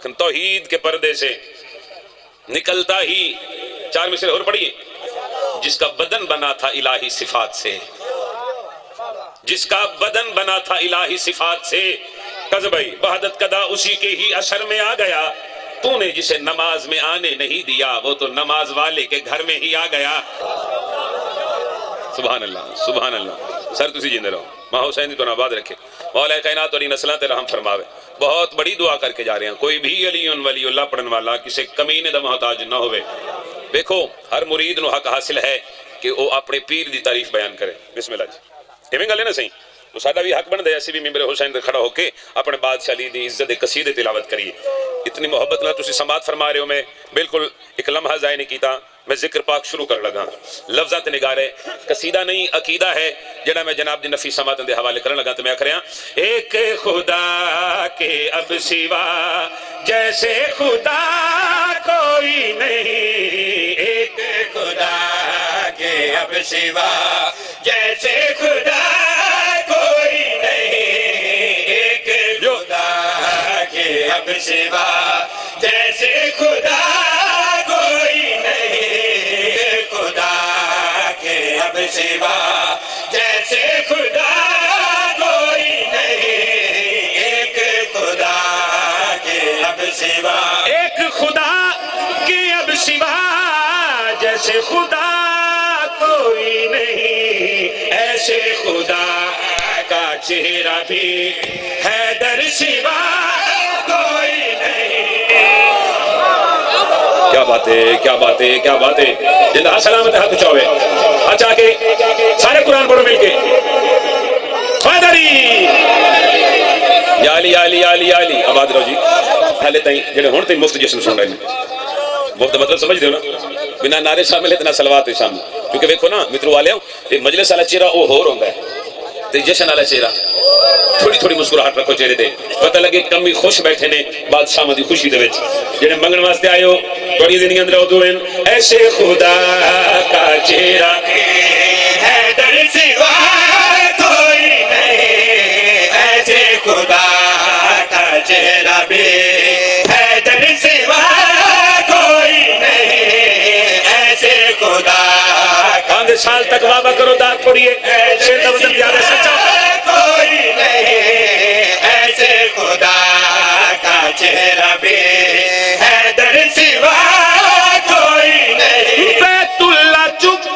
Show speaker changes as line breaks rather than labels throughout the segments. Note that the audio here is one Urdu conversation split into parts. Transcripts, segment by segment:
توحید کے پردے سے نکلتا ہی چار مصرع اور پڑھیے، جس کا بدن بنا تھا الہی صفات سے، جس کا بدن بنا تھا الہی صفات سے، قذبئی وحدت قدا اسی کے ہی اثر میں آ گیا، تو نے جسے نماز میں آنے نہیں دیا وہ تو نماز والے کے گھر میں ہی آ گیا۔ سبحان اللہ سبحان اللہ۔ سر تسی جیندے رہو، ماں حسین تو آباد رکھے، مولا کائنات اور نسلاں تے رحم فرماوے۔ بہت بڑی دعا کر کے جا رہے ہیں، کوئی بھی علی ولی اللہ پڑھن والا کسی کمینے دا محتاج نہ ہوئے۔ دیکھو ہر مرید نو حق حاصل ہے کہ وہ اپنے پیر دی تعریف بیان کرے۔ بسم اللہ جی، ایویں گل ہے نا صحیح؟ تو ساڈا بھی حق بندا ہے اسی بھی ممبر حسین تے کھڑا ہو کے اپنے بادشاہ علی دی عزت قصیدے تلاوت کریے۔ اتنی محبت نال تسی سماعت فرما رہے ہو، میں بالکل ایک لمحہ ضائع نہیں کیتا، میں ذکر پاک شروع کر لگا۔ لفظاں تے نگارے قصیدہ نہیں عقیدہ ہے جڑا میں جناب دی نفی سماعت دے حوالے کرن لگا۔ تو میں کہہ رہا ایک خدا کے اب سوا جیسے خدا کوئی نہیں، ایک خدا کے اب سوا جیسے خدا کوئی نہیں، ایک خدا کے اب سوا جیسے خدا کوئی نہیں، خدا کے اب سوا جیسے خدا کوئی نہیں، ایک خدا کے اب سوا، ایک خدا کے اب سوا جیسے خدا کوئی نہیں، ایسے خدا کا چہرہ بھی ہے در سوا کوئی نہیں۔ کیا بات ہے کیا بات ہے کیا بات ہے، زندہ سلامت ہاتھ اچھاوے، اچھا کے سارے قرآن پڑھو مل کے، خادری یا علی یا علی یا علی یا علی۔ آباد رہو جی، حالے تائیں جنہیں ہون تائیں مفت جسم سن رہے ہیں، مفت مطلب سمجھ دے ہو نا، بنا نعرے شامل ہے اتنا صلوات شامل، کیونکہ دیکھو نا مترو والے ہو یہ مجلس والا چہرہ وہ ہور ہوتا ہے تے جشن والا چہرہ تھوڑی تھوڑی مسکراہٹ رکھو چہرے تے، پتہ لگے کمی خوش بیٹھے نے بادشاہ دی خوشی دے وچ، جڑے منگن واسطے آئے ہو بڑی زندگی اندر اودو ہیں، ایسے خدا کا چہرہ ہے در سوا کوئی نہیں، ایسے خدا کا چہرہ بھی ہے در سوا کوئی نہیں، ایسے خدا 5 سال تک بابا کرو داد پڑیے، شیر دا وزن زیادہ سچا کوئی نہیں، ایسے خدا کا چہرہ بھی ہے در سوا کوئی نہیں۔ بیت اللہ چپ،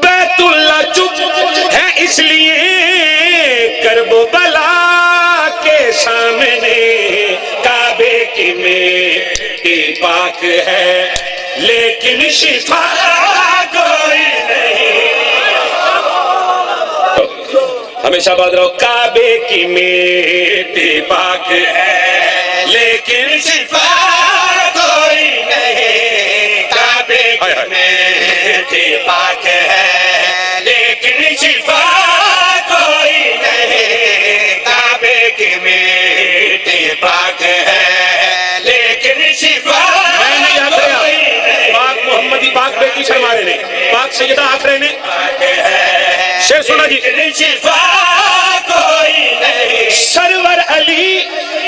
بیت اللہ چپ ہے اس لیے کرب و بلا کے سامنے، کعبے کی مٹی پاک ہے لیکن شفا کوئی نہیں۔ ہمیشہ بات رہو، کعبے کی مٹی پاک ہے لیکن شفا کوئی نہیں، کعبے کی مٹی پاک ہے لیکن شفا کوئی نہیں، کعبے کی مٹی پاک ہے لیکن شفا کوئی نہیں۔ پاک محمدی پاک بیٹی شرمارے نے، پاک سیدہ آخرے نے، شیر سنا جی، شفا کوئی نہیں۔ سرور علی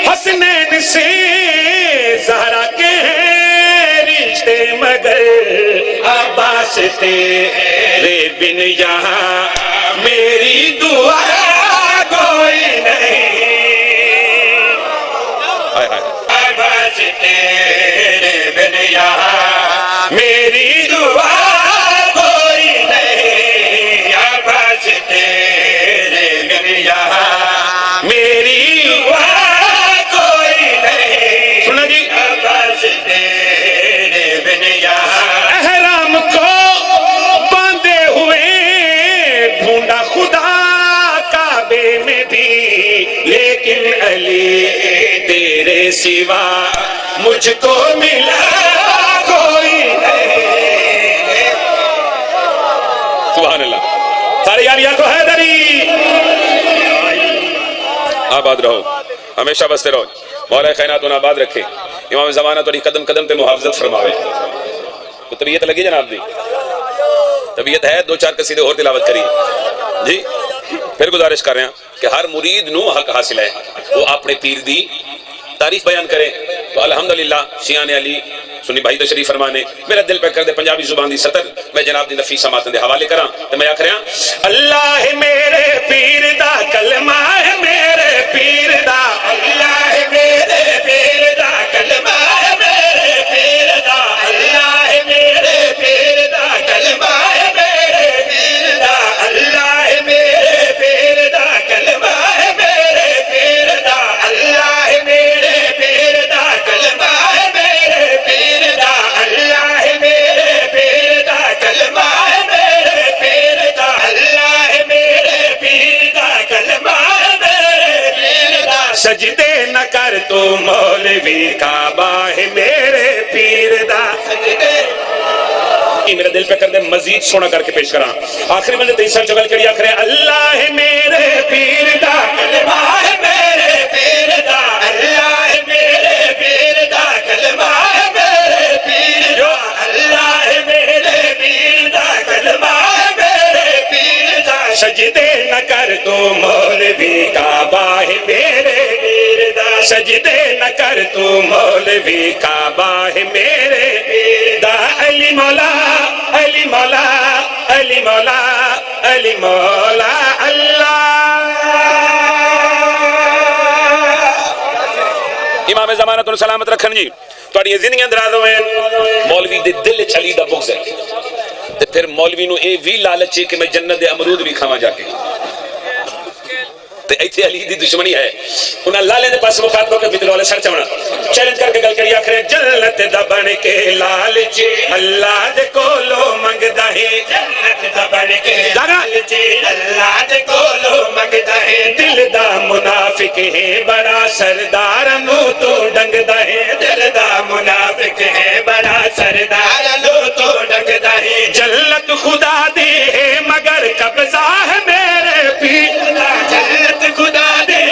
حسنین سے زہرا کے ہیں رشتے مگر عباس تیرے بن یہاں میری دعا کوئی نہیں، عباس تیرے بن یہاں میری دعا کوئی نہیں، عباس تیرے بن یہاں میری دعا کوئی نہیں۔ سنا جی، عباس تیرے بن یہاں احرام کو باندھے ہوئے ڈھونڈا خدا کعبے میں بھی، لیکن علی تیرے سوا مجھ کو ملا کوئی نہیں۔ سبحان اللہ، سارے یاریاں کو حیدری، آباد رہو، ہمیشہ بستے رہو، مولا کائنات انہیں آباد رکھے، امام زمانہ توڑی قدم قدم تے محافظت فرماوے۔ تو طبیعت لگی جناب دی؟ طبیعت ہے، 2-4 قصیدے اور تلاوت کریے جی۔ پھر گزارش کر رہے ہیں کہ ہر مرید نو حق حاصل ہے وہ اپنے پیر دی تعریف بیان کرے. تو الحمدللہ شیعان علی سنی بھائی تشریف فرمانے میرا دل پہ کر دے پنجابی زبان دی سطر میں جناب دی نفیسہ ماتن دے حوالے کراں تو میں آکھ رہا اللہ میرے پیر دا کلمہ ہے میرے پیر دا اللہ میرے پیر دا کلمہ ہے میرے پیر دا اللہ میرے پیر دا کلمہ ہے میرے پیر دا اللہ میرے پیر دا کلمہ ہے میرے پیر دا اللہ میرے پیر دا کلمہ ہے میرے پیر دا اللہ میرے پیر دا کلمہ ہے میرے پیر دا اللہ میرے پیر دا کلمہ ہے میرے پیر دا سجدے نہ کر تو مولوی کعبہ ہے میرے پیر دا سجدے میرا دل پہ کر دے مزید سونا کر کے پیش کراں آخری بندے تیسر جگل کری آخر اللہ میرے پیر دا کلمہ ہے میرے پیر دا اللہ میرے پیر دا کلمہ ہے میرے پیر دا اللہ میرے پیر دا کلمہ ہے میرے پیر دا سجدے نہ کر تو مولوی کعبہ ہے میرے پیر دا سجدے نہ کر تو مولوی کعبہ ہے میرے پیر دا علی مولا علی مولا علی مولا علی مولا اللہ. امام زمانت اور سلامت رکھن جی تھوڑی زندگیاں دراز ہوئے مولوی دے دل چھلی دا بغض ہے تے پھر مولوی نو اے وی لالچ ہے کہ میں جنت دے امرود بھی کھاواں جا کے تے ایتھے علی دی دشمنی ہے انہاں لالے دے پاس مخاطب کے بدل والے سر چونا چیلنج کر کے گل کری آخر جنت دا بن کے لالچ اللہ دے کولو منگدا ہے جنت دا بن کے لالچ اللہ دے کولو منگدا ہے دل دا منافق ہے بڑا سردار نو تو ڈنگدا ہے دل دا منافق ہے بڑا سردار نو تو ڈنگدا ہے جنت خدا دی ہے مگر قبضہ ہے میرے پیر دا جنت خدا دے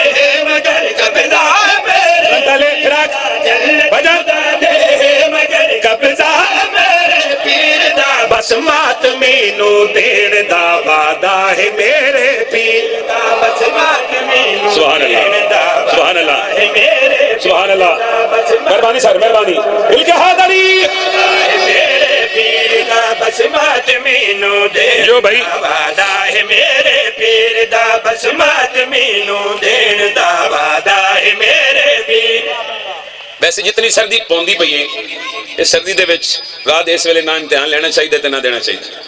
مگر قبضہ میرے گلے رکھ بجا دے مگر قبضہ میرے پیر دا بس ماتمینو دین دا وعدہ ہے میرے پیر دا بس ماتمینو سبحان اللہ سبحان اللہ سبحان اللہ مہربانی سر مہربانی دل کے حاضری میرے پیر دا بس ماتمینو دین جو بھائی وعدہ ہے میرے پیر دا بس ماتمینو دین دا وعدہ ہے میرے پیر. ویسے جتنی سردی پوندی پئی ہے اس سردی دے وچ رات اس ویلے نہ امتحان لینا چاہیے تے نہ دینا چاہیے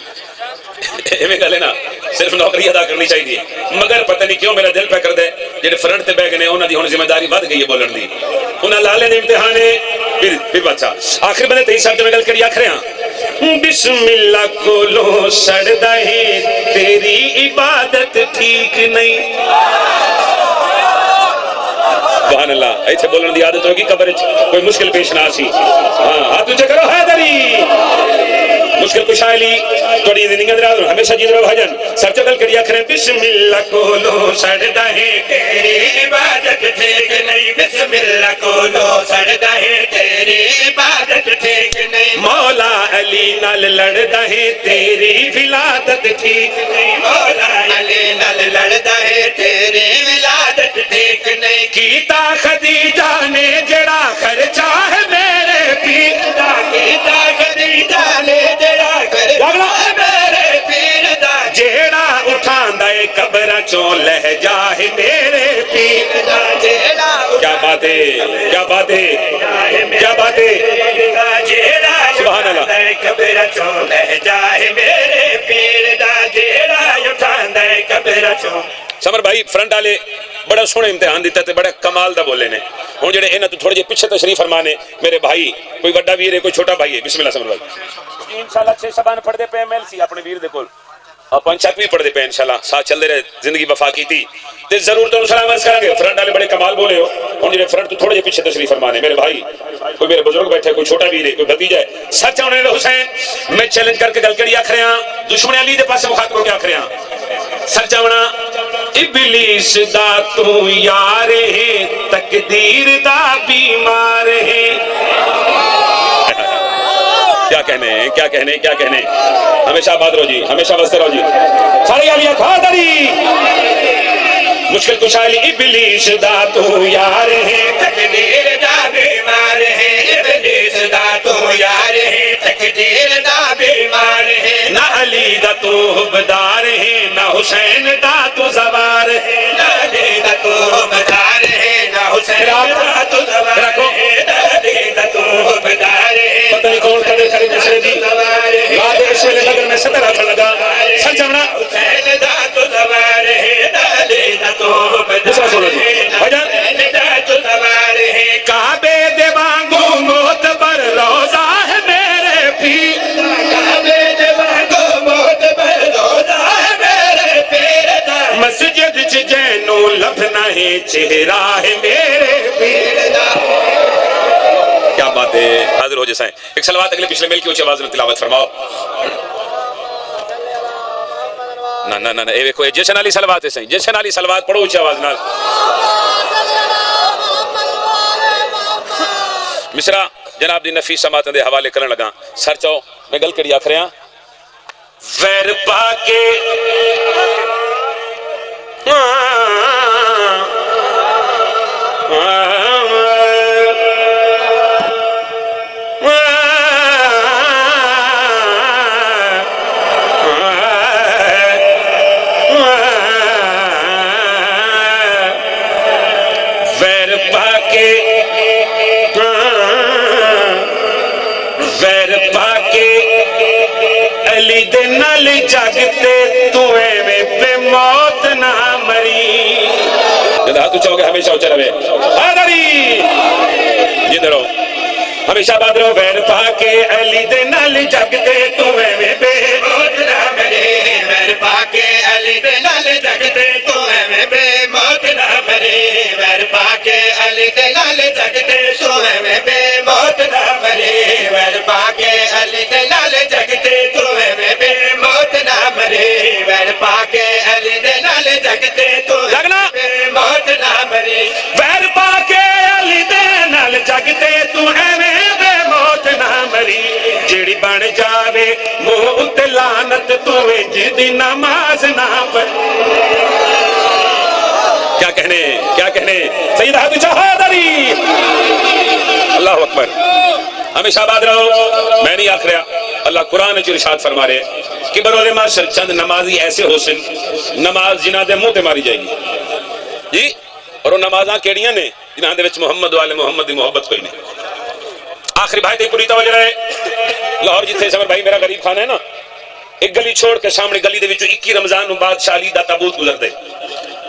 ایویں گل ہے نا صرف نوکری ادا کرنی چاہیے مگر پتہ نہیں کیوں میرا دل پہ کر دے جڑے فرنٹ تے بیٹھ گئے انہاں دی ہن ذمہ داری ود گئی ہے بولن دی انہاں لالے دے امتحان ہے پھر بچا آخر بندے 23 سال میں گل کری آخر ہاں بسم اللہ کولو سڑدا ہے تیری عبادت ٹھیک نہیں سبحان اللہ ایتھے بولن دی عادت ہوگی قبر وچ کوئی مشکل پیش نہ سی ہاں ہاتھ اونچے کرو حیدری مشکل کشا علی تھوڑی زندگی اندر ہمیشہ جیت رہو بھجن سر چکل کری آخر بسم اللہ کولو سڑدا ہے تیری عبادت ٹھیک نہیں بسم اللہ کولو سڑدا ہے تیری عبادت ٹھیک نہیں مولا علی نال لڑدا ہے تیری ولادت ٹھیک نہیں مولا علی نال لڑدا ہے تیری ولادت ٹھیک نہیں کیتا خدیجہ نے جڑا خرچہ ہے میرے پیر دا کیتا خدیجہ نے جڑا خرچہ ہے میرے پیر دا جڑا اٹھاندا ہے قبراں چوں لہجہ ہے میرے پیر دا جڑا کیا بات ہے کیا بات ہے کیا بات ہے جڑا سبحان اللہ قبراں چوں لہجہ ہے میرے پیر دا جڑا اٹھاندا ہے قبراں چوں. سمر بھائی فرنٹ والے بڑا سونا امتحان دیتا تے بڑا کمال دا بولے نے ہن جڑے انہاں تو تھوڑے جے پیچھے تشریف فرمانے میرے بھائی کوئی بڑا ویر ہے کوئی چھوٹا بھائی ہے بسم اللہ سمر بھائی انشاءاللہ 6 شبان پڑھ دے پے میل سی اپنے ویر دے کول اور 5 چھک بھی پڑھ دے پے انشاءاللہ ساتھ چل دے رہے زندگی وفا کیتی تے ضرور تو سلام عرض کریں گے فرنٹ والے بڑے کمال بولے ہو ہن جڑے فرنٹ تو تھوڑے جے پیچھے تشریف فرمانے میرے بھائی کوئی میرے بزرگ بیٹھے کوئی چھوٹا ویر ہے کوئی بھتیجا ہے سچ ہونے دے حسین میں چیلنج کر کے گل کری آکھ رہا دشمن علی دے پاس مخاطب ہو کے آکھ رہا سچ ہونا ابلیس دا تو یار ہے تقدیر دا بیمار ہے کیا کہنے کیا کہنے کیا کہنے ہمیشہ آباد رہو جی، ہمیشہ بستے رہو جی. ساری علیہ خادری مشکل کشالی ابلیس دا تو یار ہے،
تقدیر دا بیمار ہے، ابلیس دا تو یار ہے، تقدیر دا بیمار ہے.
نہ علی دا تو حبدار ہے، نہ حسین دا تو زوار ہے.
نہ علی دا تو حبدار ہے، نہ حسین دا تو زوار ہے. نہ علی دا تو حبدار ہے،
پتہ نہیں کون کدے کھڑی دوسرے دی بات اس ویلے بدر میں 17 تھا لگا سچ جمنا
حسین دا تو زوار ہے. نہ علی دا تو
دوسرا سنو جی بھجن
حسین دا تو زوار ہے.
کعبے دے وانگو معتبر روزہ ہے میرے پیر،
کعبے دے وانگو معتبر روزہ ہے میرے پیر دا.
مسجد چ جینو لبھنا ہے چہرہ ہے میرے پیر دا. کیا بات ہے، حاضر ہو جیسا ہے. ایک صلوات اگلے پچھلے میل کی اونچی آواز میں تلاوت فرماؤ. نہ نہ نہ اے ویکھو اے جشن والی صلوات ہے صحیح، جشن والی صلوات پڑھو اونچی آواز نال. مصرا جناب دی نفیس سماعتاں دے حوالے کرن لگا. سر چاؤ میں گل کری آکھ رہا ویر پا کے جاگتے تو میں پہ موت نہ مری. جدہ تو چاہو گے ہمیشہ اچھا رہے آدھری جدہ رہو ہمیشہ بات رہو. ویر پاکے علی دے نال جاگتے تو میں پہ
موت نہ مری. ویر پاکے علی دے نال جاگتے تو میں پہ موت نہ مری. ویر پاکے علی دے نال جاگتے تو میں پہ موت نہ مری. ویر پاکے علی دے نال جاگتے تو میں پہ موت نہ مری. ویر پاکے علی دے نال جاگتے تو
لگنا
موت نہ مری.
ویر پاکے علی دے نال جاگتے تو بے موت نہ مری. جیڑی بن جاوے منہ اُتے لعنت تو جدی نماز نہ پڑھ. کیا کہنے سیدہ تو چہادری اللہ اکبر. ہمیشہ آباد رہو. میں نہیں آکھ رہا، اللہ قرآن چ ارشاد فرما رہے کہ بروز معاشر چند نمازی ایسے ہو سن نماز جنہاں دے منہ تے ماری جائے گی جی. اور وہ نمازاں کیڑیاں نے جنہاں دے وچ محمد والے محمد دی محبت کوئی نہیں. آخری بھائی تے پوری توجہ رہے. لاہور جتھے سمر بھائی میرا غریب خانہ ہے نا، ایک گلی چھوڑ کے سامنے گلی دے وچوں 21 رمضان نو بادشاہ علی دا تابوت گزردے.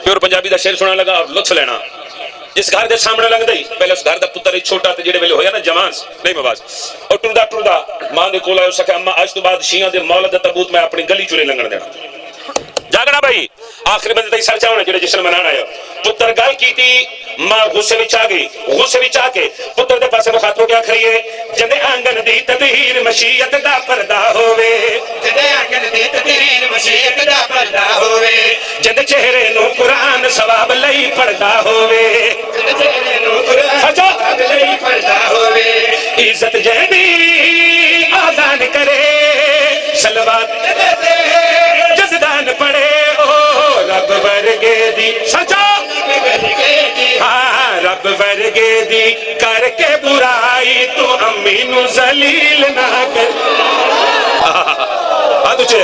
پیور پنجابی دا شعر سننا لگا اور لطف لینا. جس گھر دے سامنے لنگ دئی پہلے اس گھر دا پتر ایک چھوٹا تے جڑے ویلے ہویا نا جوان نہیں مواز اور ٹردا ماں دے کول آیا سکے اما اج تو بعد شیعہ دے مولد دا تابوت میں اپنی گلی چلے لنگن دینا. جاگنا بھائی آخری بندے تے سر چاونا جڑے جشن منانا آیا. پتر گل کیتی ماں غصے وچ آ گئی. غصے وچ آ کے پتر دے پاسے مخاطب کیا کھڑیے جدے آنگن دی تطہیر مشیت دا پردہ ہووے.
جدے آنگن دی تطہیر مشیت دا پردہ ہووے.
جدے چہرے نو قرآن ثواب لئی پڑھدا ہووے.
جدے چہرے نو قرآن ثواب لئی پڑھدا ہووے.
عزت جہدی آذان کرے صلوات جزدان پڑھے او رب ورگے دی سچا ہاں رب ورگے دی کر کے برائی تو امی نو ذلیل نہ کر. ہاتھ اونچے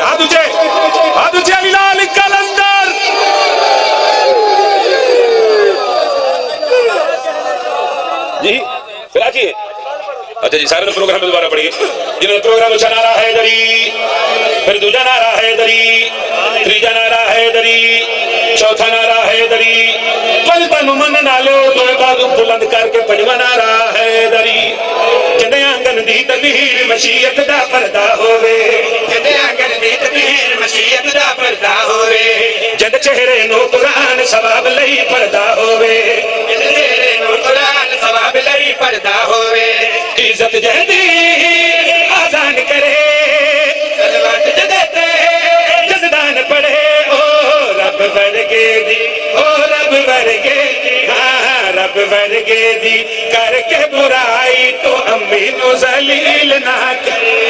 علی لال کلندر. جی پھر آجیے. اچھا جی سارے پروگرام میں دوبارہ پڑھیے. جنہوں نے پروگرام اچھا نعرہ حیدری، پھر دوجا نعرہ حیدری، تیجا نعرہ حیدری، چوتھا نعرہ حیدری. پنجواں من نالو دو بازو بلند کر کے پنجواں نعرہ حیدری. جدے آنگن دی تطہیر مشیت دا پردہ ہووے.
جدے آنگن دی تطہیر مشیت دا پردہ ہووے.
جد چہرے نو قرآن ثواب لئی پڑھدا ہووے.
جد چہرے نو قرآن ثواب لئی پڑھدا ہووے.
عزت جہدی آذان کرے
صلوات جدے تے
جزدان پڑھے او رب ورگے دی او رب ورگے دی ہاں رب ورگے دی کر کے برائی تو امی نو ذلیل نہ کرے.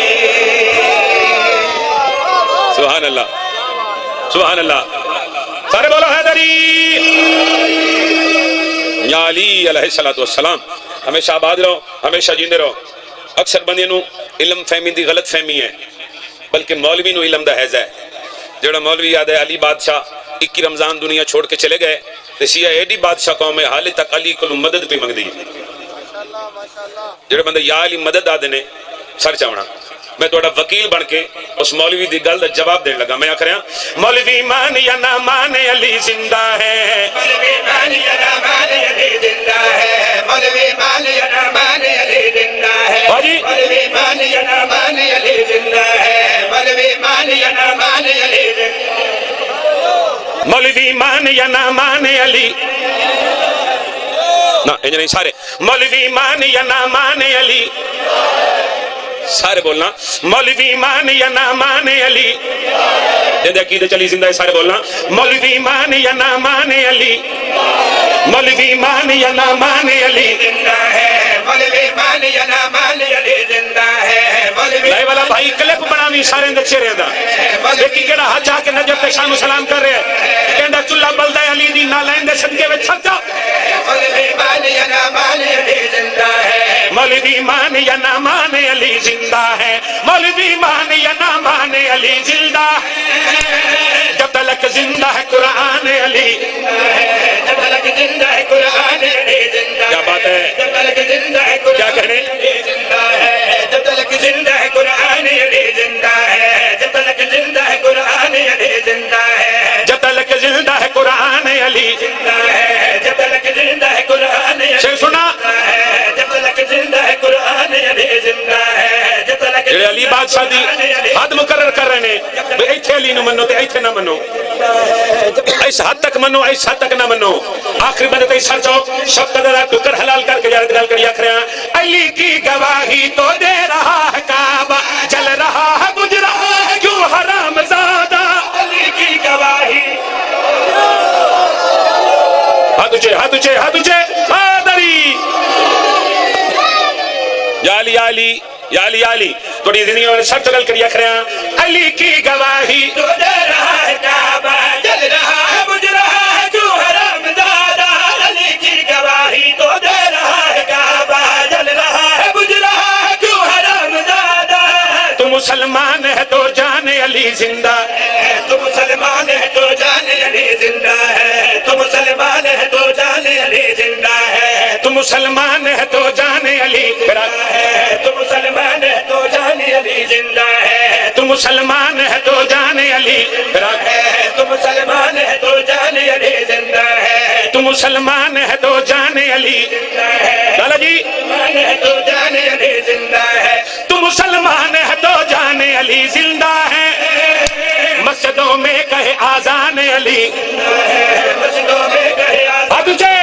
سبحان اللہ سبحان اللہ، سارے بولو حیدری یا علی علیہ السلام، ہمیشہ آباد رہو، ہمیشہ جیندے رہو۔ اکثر بندے نو علم فہمی دی غلط فہمی ہے، بلکہ مولوی نو علم دا حیض ہے۔ جڑا مولوی یاد ہے علی بادشاہ 21 رمضان دنیا چھوڑ کے چلے گئے، تے شیعہ ایڈی بادشاہ قوم ہے حال تک علی کو مدد پہ منگ دی۔ جڑے بندے یا علی مدد آ دینے سر چاونا، میں توڑا وکیل بن کے اس مولوی دی گل دا جواب دین لگا۔ میں آکھ رہا مولوی مان یا نہ مان علی زندہ ہے،
مولوی مان یا نہ مان علی زندہ ہے، مولوی مان یا نہ مان علی زندہ ہے، مولوی مان یا نہ مان علی زندہ ہے، مولوی مان یا نہ مان علی زندہ ہے،
مولوی مان یا نہ مان علی، نہ انج نہیں سارے، مولوی مان یا نہ مان علی، سارے بولنا مولوی مان یا نہ مان علی، جندے عقیدے چلی زندہ ہے سارے بولنا مولوی مان یا نہ مان علی، مولوی مان یا نہ مان علی
زندہ ہے، مولوی مان یا نہ مان علی زندہ ہے، مولوی
لائے والا بھائی کلپ بناوی سارے اندر چہرے دا لیکن کیڑا حج آ کے نجف تے شام سلام کر رہے ہیں، کہندا چلہ بلدہ علی دی نالائن دے صدقے وچ چھٹ جا،
مولوی مان یا نہ مان علی زندہ ہے،
مولوی مان یا نہ مان علی زندہ ہے، مولوی مان یا نہ مان علی زندہ ہے، جب تلک زندہ ہے قرآن علی،
جب تلک زندہ ہے قرآن علی زندہ ہے،
کیا بات ہے،
جب تلک زندہ ہے
کیا
قرآن
کہنے
علی زندہ ہے، جب تلک زندہ ہے قرآن علی زندہ ہے، جب تلک زندہ ہے قرآن علی زندہ ہے،
جب تلک زندہ ہے قرآن علی
زندہ ہے، جب تلک زندہ ہے قرآن علی
شیخ سنا
جب تلک زندہ ہے قرآن علی زندہ ہے، جب تلک
جڑے علی بادشاہ دی حد مقرر کر رہے ہیں بے ایتھے علی نو منو تے ایتھے نہ منو، اس حد تک منو اس حد تک نہ منو، آخری بندے تے سر چاو شفقت دا ٹکر حلال کر کے جارت گل کری آخر علی کی گواہی تو دے رہا ہے کعبہ، جل رہا ہے بجھ رہا ہے کیوں حرام زادہ،
علی کی گواہی
ہاتھ اچھے ہاتھ اچھے ہاتھ اچھے حیدری یا علی یا علی یا علی یا علی تھوڑی زندگی میں سب چگل کری آخر علی کی گواہی
تو دے رہا ہے کعبہ، جل رہا ہے بجھ رہا ہے کیوں حرام زادہ، علی کی گواہی تو دے رہا ہے کعبہ، جل رہا ہے بجھ رہا ہے کیوں حرام زادہ،
تو مسلمان ہے تو جان علی زندہ ہے،
تو مسلمان ہے تو جان علی زندہ ہے، تو مسلمان ہے تو جان علی زندہ ہے،
تو مسلمان ہے تو جان علی،
تو مسلمان ہے تو جان علی زندہ ہے،
تو مسلمان ہے تو جان علی،
تو مسلمان ہے تو جان علی زندہ ہے،
تو مسلمان ہے تو جان علی، لالا جی
مسلمان ہے تو جان علی زندہ ہے،
تو مسلمان ہے تو جان علی زندہ ہے، مسجدوں میں کہے آذان علی،
مسجدوں میں کہے
ہاتھ اونچے